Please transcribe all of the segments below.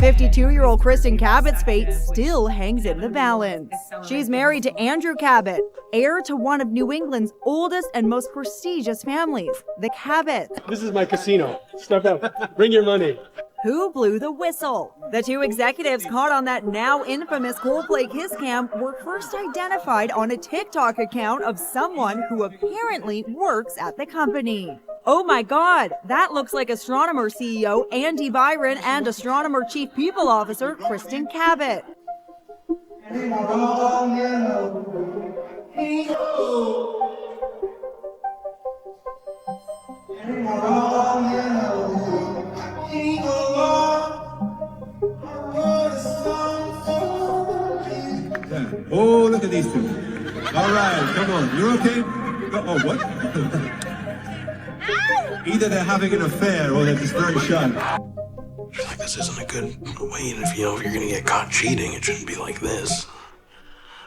52-year-old Kristen Cabot's fate still hangs in the balance. She's married to Andrew Cabot, heir to one of New England's oldest and most prestigious families, the Cabots. This is my casino. Step out. Bring your money. Who blew the whistle? The two executives caught on that now infamous Coldplay KISSCAM were first identified on a TikTok account of someone who apparently works at the company. Oh my God, that looks like astronomer CEO Andy Byron and astronomer chief people officer Kristen Cabot. Oh, look at these two. All right, come on. You're okay? Oh, what? Either they're having an affair or they're just very shy. Like, this isn't a good way, and if you're gonna get caught cheating, it shouldn't be like this.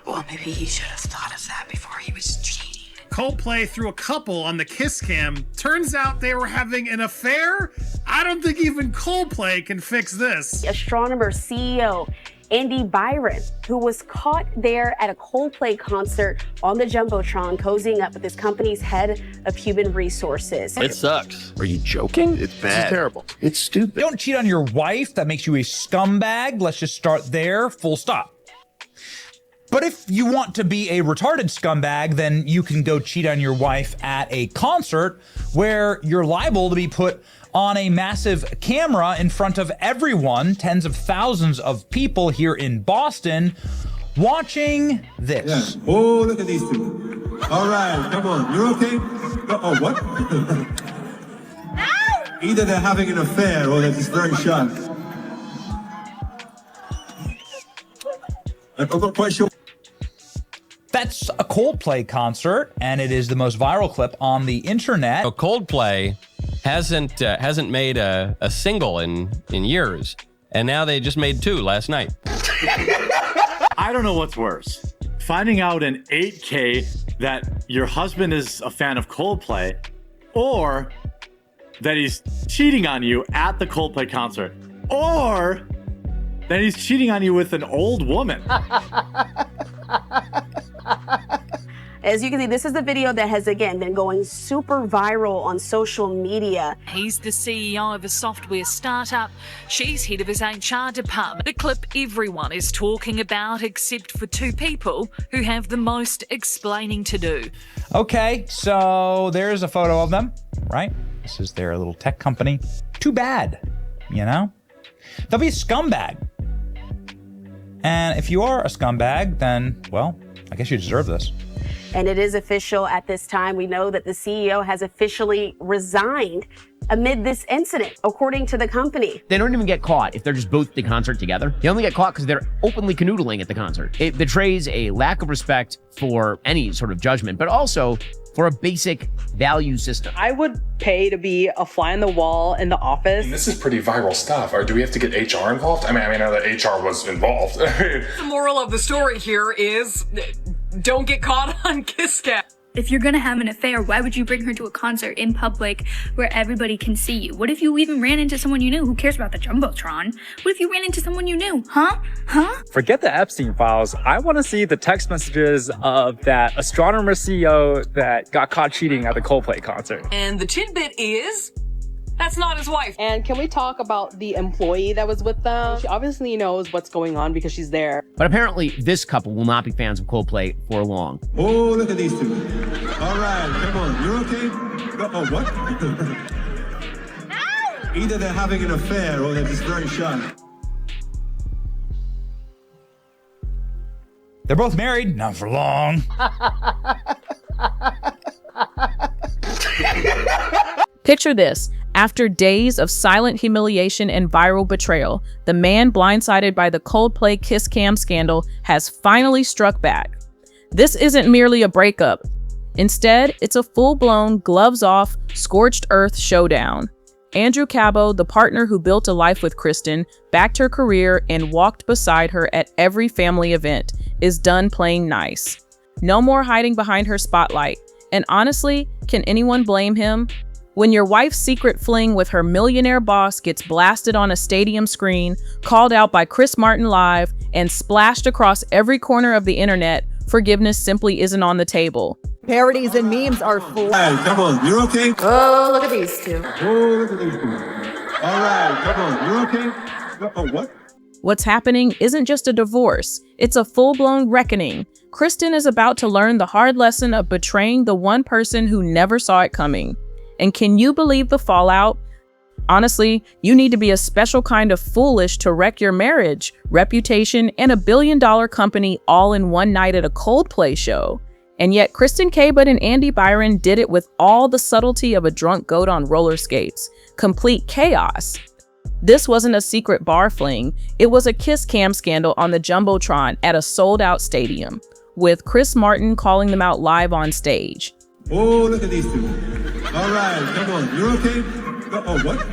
Well, maybe he should have thought of that before he was cheating. Coldplay threw a couple on the KISSCAM. Turns out they were having an affair? I don't think even Coldplay can fix this. Astronomer CEO Andy Byron, who was caught there at a Coldplay concert on the Jumbotron, cozying up with his company's head of human resources. It sucks. Are you joking? It's bad. It's terrible. It's stupid. Don't cheat on your wife. That makes you a scumbag. Let's just start there, full stop. But if you want to be a retarded scumbag, then you can go cheat on your wife at a concert where you're liable to be put on a massive camera in front of everyone, tens of thousands of people here in Boston, watching this. Yeah. Oh, look at these two. All right, come on. You're okay? Oh, what? Either they're having an affair or they're just very shy. I'm not quite sure. That's a Coldplay concert, and it is the most viral clip on the internet. So Coldplay hasn't made a single in years, and now they just made two last night. I don't know what's worse. Finding out in 8K that your husband is a fan of Coldplay, or that he's cheating on you at the Coldplay concert, or that he's cheating on you with an old woman. As you can see, this is the video that has, again, been going super viral on social media. He's the CEO of a software startup. She's head of his HR department. The clip everyone is talking about, except for two people who have the most explaining to do. Okay, so there's a photo of them, right? This is their little tech company. Too bad, you know? They'll be a scumbag. And if you are a scumbag, then, well, I guess you deserve this. And it is official at this time. We know that the CEO has officially resigned amid this incident, according to the company. They don't even get caught if they're just both at the concert together. They only get caught because they're openly canoodling at the concert. It betrays a lack of respect for any sort of judgment, but also for a basic value system. I would pay to be a fly on the wall in the office. And this is pretty viral stuff. Or do we have to get HR involved? I mean, I know that HR was involved. The moral of the story here is don't get caught on KISSCAM. If you're gonna have an affair, why would you bring her to a concert in public where everybody can see you? What if you even ran into someone you knew? Who cares about the Jumbotron? What if you ran into someone you knew? Huh? Forget the Epstein files. I want to see the text messages of that astronomer CEO that got caught cheating at the Coldplay concert. And the tidbit is, that's not his wife. And can we talk about the employee that was with them? She obviously knows what's going on because she's there. But apparently, this couple will not be fans of Coldplay for long. Oh, look at these two. All right, come on. You're okay? Oh, what? Either they're having an affair or they're just very shy. They're both married, not for long. Picture this. After days of silent humiliation and viral betrayal, the man blindsided by the Coldplay KISSCAM scandal has finally struck back. This isn't merely a breakup. Instead, it's a full-blown, gloves-off, scorched-earth showdown. Andrew Cabot, the partner who built a life with Kristen, backed her career, and walked beside her at every family event, is done playing nice. No more hiding behind her spotlight. And honestly, can anyone blame him? When your wife's secret fling with her millionaire boss gets blasted on a stadium screen, called out by Chris Martin live, and splashed across every corner of the internet, forgiveness simply isn't on the table. Parodies and memes are full. Hey, come on, you're okay? Oh, look at these two. Oh, look at these two. All right, come on, you're okay? Oh, what? What's happening isn't just a divorce, it's a full-blown reckoning. Kristen is about to learn the hard lesson of betraying the one person who never saw it coming. And can you believe the fallout? Honestly, you need to be a special kind of foolish to wreck your marriage, reputation, and $1 billion company all in one night at a Coldplay show. And yet Kristen Cabot and Andy Byron did it with all the subtlety of a drunk goat on roller skates. Complete chaos. This wasn't a secret bar fling, it was a KISSCAM scandal on the Jumbotron at a sold-out stadium, with Chris Martin calling them out live on stage. Oh, look at these two. All right, come on, you're okay? Oh, what?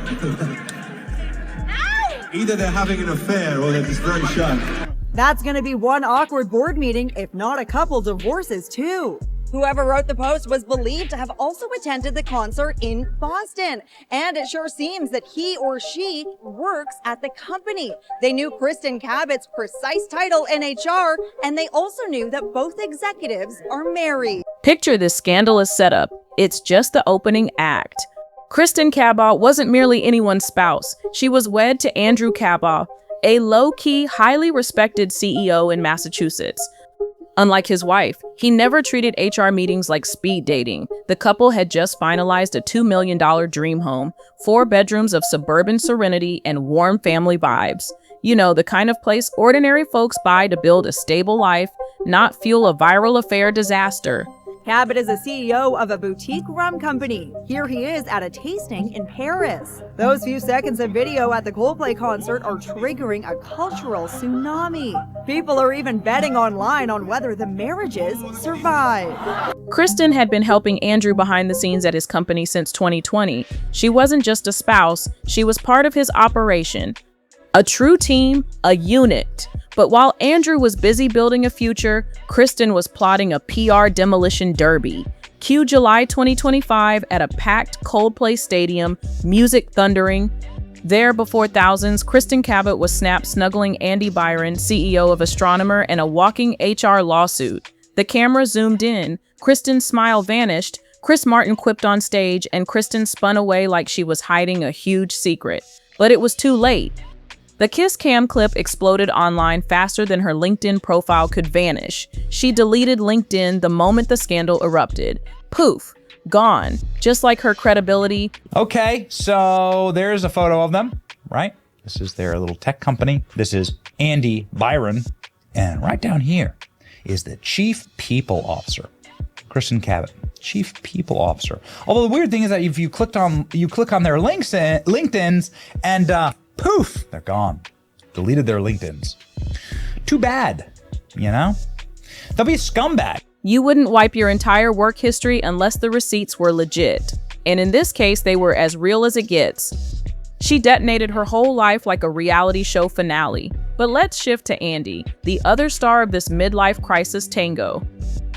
Either they're having an affair or they're just very shy. That's gonna be one awkward board meeting, if not a couple divorces too. Whoever wrote the post was believed to have also attended the concert in Boston, and it sure seems that he or she works at the company. They knew Kristen Cabot's precise title in HR, and they also knew that both executives are married. Picture this scandalous setup. It's just the opening act. Kristen Cabot wasn't merely anyone's spouse. She was wed to Andrew Cabot, a low-key, highly respected CEO in Massachusetts. Unlike his wife, he never treated HR meetings like speed dating. The couple had just finalized a $2 million dream home, 4 bedrooms of suburban serenity and warm family vibes. You know, the kind of place ordinary folks buy to build a stable life, not fuel a viral affair disaster. Cabot is a CEO of a boutique rum company. Here he is at a tasting in Paris. Those few seconds of video at the Coldplay concert are triggering a cultural tsunami. People are even betting online on whether the marriages survive. Kristen had been helping Andrew behind the scenes at his company since 2020. She wasn't just a spouse, she was part of his operation. A true team, a unit. But while Andrew was busy building a future, Kristen was plotting a PR demolition derby. Cue July 2025 at a packed Coldplay stadium, music thundering. There before thousands, Kristen Cabot was snapped snuggling Andy Byron, CEO of Astronomer, and a walking HR lawsuit. The camera zoomed in, Kristen's smile vanished, Chris Martin quipped on stage, and Kristen spun away like she was hiding a huge secret. But it was too late. The KISSCAM clip exploded online faster than her LinkedIn profile could vanish. She deleted LinkedIn the moment the scandal erupted. Poof, gone, just like her credibility. Okay, so there's a photo of them, right? This is their little tech company. This is Andy Byron. And right down here is the Chief People Officer, Kristen Cabot, Chief People Officer. Although the weird thing is that if you click on their LinkedIns and poof, they're gone. Deleted their LinkedIns. Too bad, you know? They'll be a scumbag. You wouldn't wipe your entire work history unless the receipts were legit. And in this case, they were as real as it gets. She detonated her whole life like a reality show finale. But let's shift to Andy, the other star of this midlife crisis tango.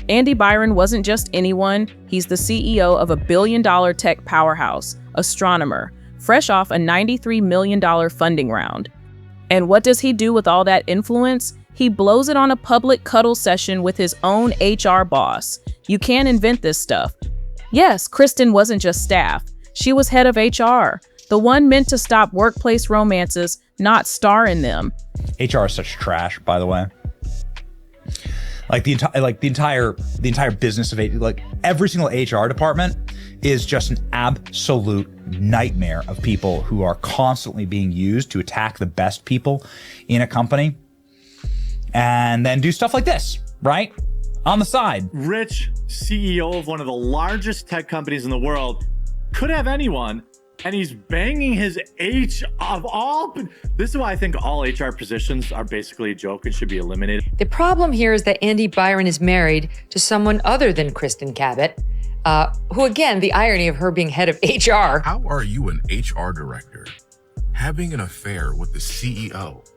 Andy Byron wasn't just anyone. He's the CEO of a $1 billion tech powerhouse, Astronomer, fresh off a $93 million funding round. And what does he do with all that influence? He blows it on a public cuddle session with his own HR boss. You can't invent this stuff. Yes, Kristen wasn't just staff. She was head of HR, the one meant to stop workplace romances, not star in them. HR is such trash, by the way. Like the entire business of it, like every single HR department is just an absolute nightmare of people who are constantly being used to attack the best people in a company and then do stuff like this, right? On the side. Rich CEO of one of the largest tech companies in the world could have anyone, and he's banging his of all. This is why I think all HR positions are basically a joke and should be eliminated. The problem here is that Andy Byron is married to someone other than Kristen Cabot, who, again, the irony of her being head of HR. How are you an HR director having an affair with the CEO?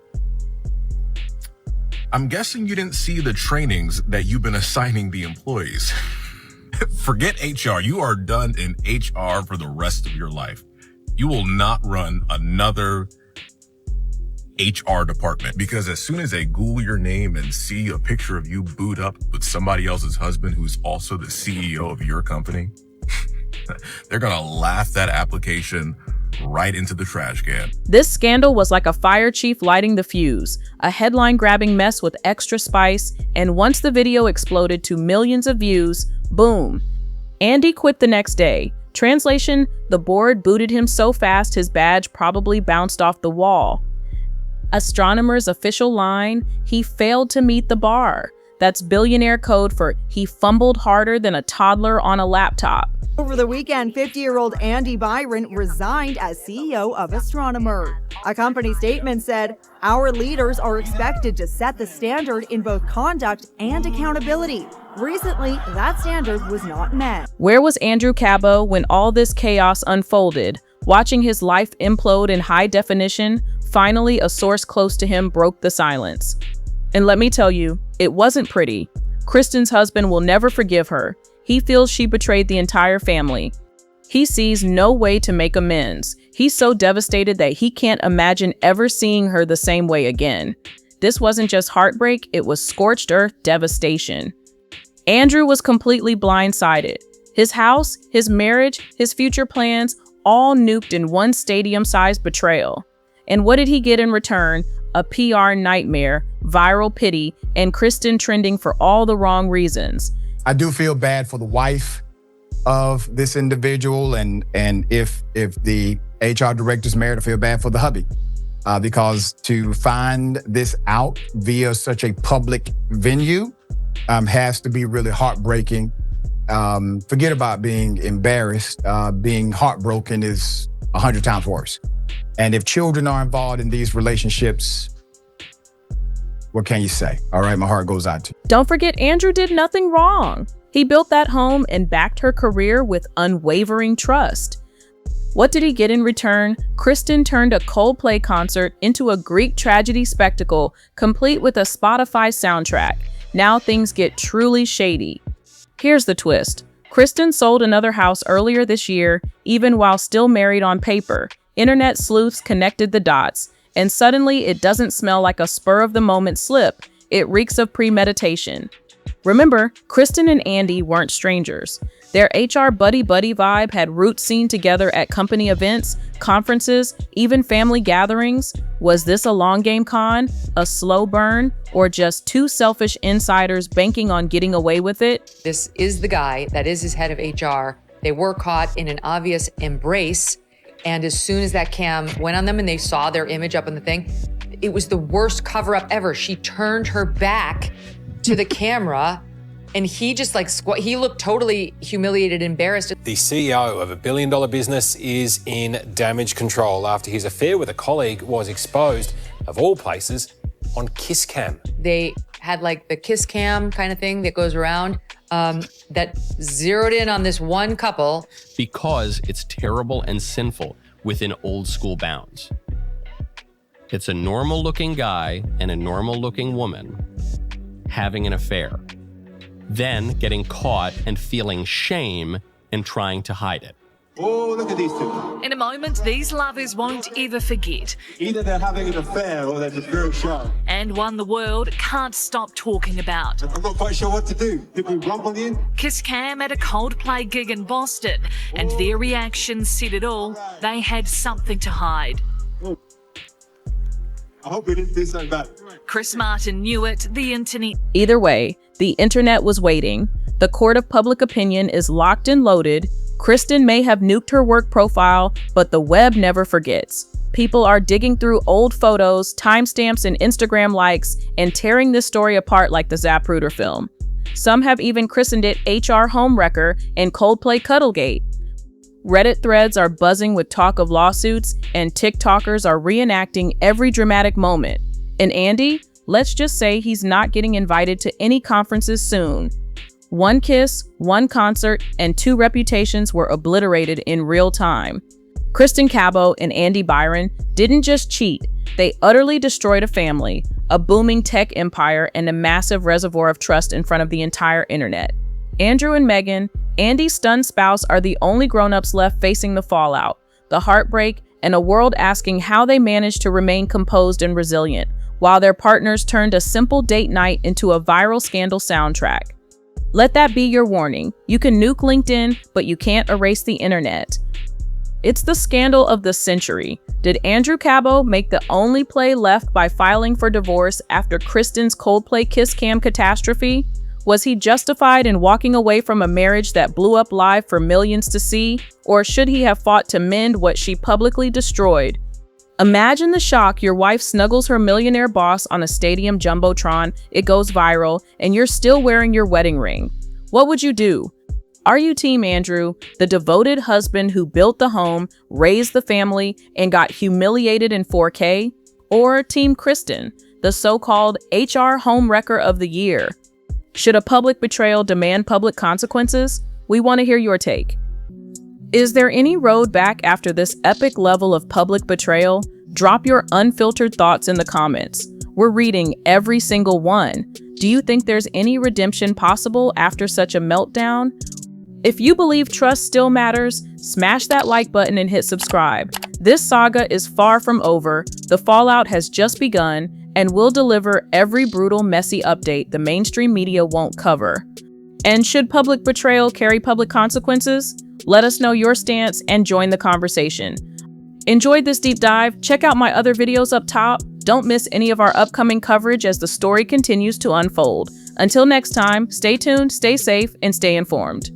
I'm guessing you didn't see the trainings that you've been assigning the employees. Forget HR. You are done in HR for the rest of your life. You will not run another HR department, because as soon as they Google your name and see a picture of you booed up with somebody else's husband who's also the CEO of your company, they're going to laugh that application right into the trash can. This scandal was like a fire chief lighting the fuse, a headline-grabbing mess with extra spice, and once the video exploded to millions of views, boom. Andy quit the next day. Translation, the board booted him so fast his badge probably bounced off the wall. Astronomer's official line, he failed to meet the bar. That's billionaire code for he fumbled harder than a toddler on a laptop. Over the weekend, 50-year-old Andy Byron resigned as CEO of Astronomer. A company statement said, "Our leaders are expected to set the standard in both conduct and accountability. Recently, that standard was not met." Where was Andrew Cabot when all this chaos unfolded? Watching his life implode in high definition, finally a source close to him broke the silence. And let me tell you, it wasn't pretty. Kristen's husband will never forgive her. He feels she betrayed the entire family. He sees no way to make amends. He's so devastated that he can't imagine ever seeing her the same way again. This wasn't just heartbreak, it was scorched earth devastation. Andrew was completely blindsided. His house, his marriage, his future plans, all nuked in one stadium-sized betrayal. And what did he get in return? A PR nightmare, viral pity, and Kristen trending for all the wrong reasons. I do feel bad for the wife of this individual, and if the HR director's married, I feel bad for the hubby. Because to find this out via such a public venue has to be really heartbreaking. Forget about being embarrassed. Being heartbroken is 100 times worse. And if children are involved in these relationships, what can you say? All right, my heart goes out to you. Don't forget, Andrew did nothing wrong. He built that home and backed her career with unwavering trust. What did he get in return? Kristen turned a Coldplay concert into a Greek tragedy spectacle, complete with a Spotify soundtrack. Now things get truly shady. Here's the twist. Kristen sold another house earlier this year, even while still married on paper. Internet sleuths connected the dots, and suddenly it doesn't smell like a spur-of-the-moment slip. It reeks of premeditation. Remember, Kristen and Andy weren't strangers. Their HR buddy-buddy vibe had roots seen together at company events, conferences, even family gatherings. Was this a long game con, a slow burn, or just two selfish insiders banking on getting away with it? This is the guy that is his head of HR. They were caught in an obvious embrace, and as soon as that cam went on them and they saw their image up on the thing, it was the worst cover-up ever. She turned her back to the camera, and he just he looked totally humiliated, embarrassed. The CEO of a billion-dollar business is in damage control after his affair with a colleague was exposed, of all places, on KISSCAM. They had like the kiss cam kind of thing that goes around that zeroed in on this one couple. Because it's terrible and sinful within old school bounds. It's a normal looking guy and a normal looking woman having an affair, then getting caught and feeling shame and trying to hide it. Oh, look at these two. In a moment, these lovers won't ever forget. Either they're having an affair or they're just very shy. And one the world can't stop talking about. I'm not quite sure what to do. Did we rumble in? KISSCAM at a Coldplay gig in Boston, and their reactions said it all. They had something to hide. I hope we didn't do something bad. Chris Martin knew it, the internet. Either way, the internet was waiting. The court of public opinion is locked and loaded. Kristen may have nuked her work profile, but the web never forgets. People are digging through old photos, timestamps, and Instagram likes, and tearing this story apart like the Zapruder film. Some have even christened it HR Homewrecker and Coldplay Cuddlegate. Reddit threads are buzzing with talk of lawsuits, and TikTokers are reenacting every dramatic moment. And Andy, let's just say he's not getting invited to any conferences soon. One kiss, one concert, and two reputations were obliterated in real time. Kristen Cabot and Andy Byron didn't just cheat, they utterly destroyed a family, a booming tech empire, and a massive reservoir of trust in front of the entire internet. Andrew and Meghan, Andy's stunned spouse are the only grown-ups left facing the fallout, the heartbreak, and a world asking how they managed to remain composed and resilient, while their partners turned a simple date night into a viral scandal soundtrack. Let that be your warning. You can nuke LinkedIn, but you can't erase the internet. It's the scandal of the century. Did Andrew Cabot make the only play left by filing for divorce after Kristen's Coldplay KISSCAM catastrophe? Was he justified in walking away from a marriage that blew up live for millions to see? Or should he have fought to mend what she publicly destroyed? Imagine the shock. Your wife snuggles her millionaire boss on a stadium jumbotron, it goes viral, and you're still wearing your wedding ring. What would you do? Are you Team Andrew, the devoted husband who built the home, raised the family, and got humiliated in 4K? Or Team Kristen, the so-called HR homewrecker of the year? Should a public betrayal demand public consequences? We want to hear your take. Is there any road back after this epic level of public betrayal? Drop your unfiltered thoughts in the comments. We're reading every single one. Do you think there's any redemption possible after such a meltdown? If you believe trust still matters, smash that like button and hit subscribe. This saga is far from over. The fallout has just begun, and we'll deliver every brutal, messy update the mainstream media won't cover. And should public betrayal carry public consequences? Let us know your stance and join the conversation. Enjoyed this deep dive? Check out my other videos up top. Don't miss any of our upcoming coverage as the story continues to unfold. Until next time, stay tuned, stay safe, and stay informed.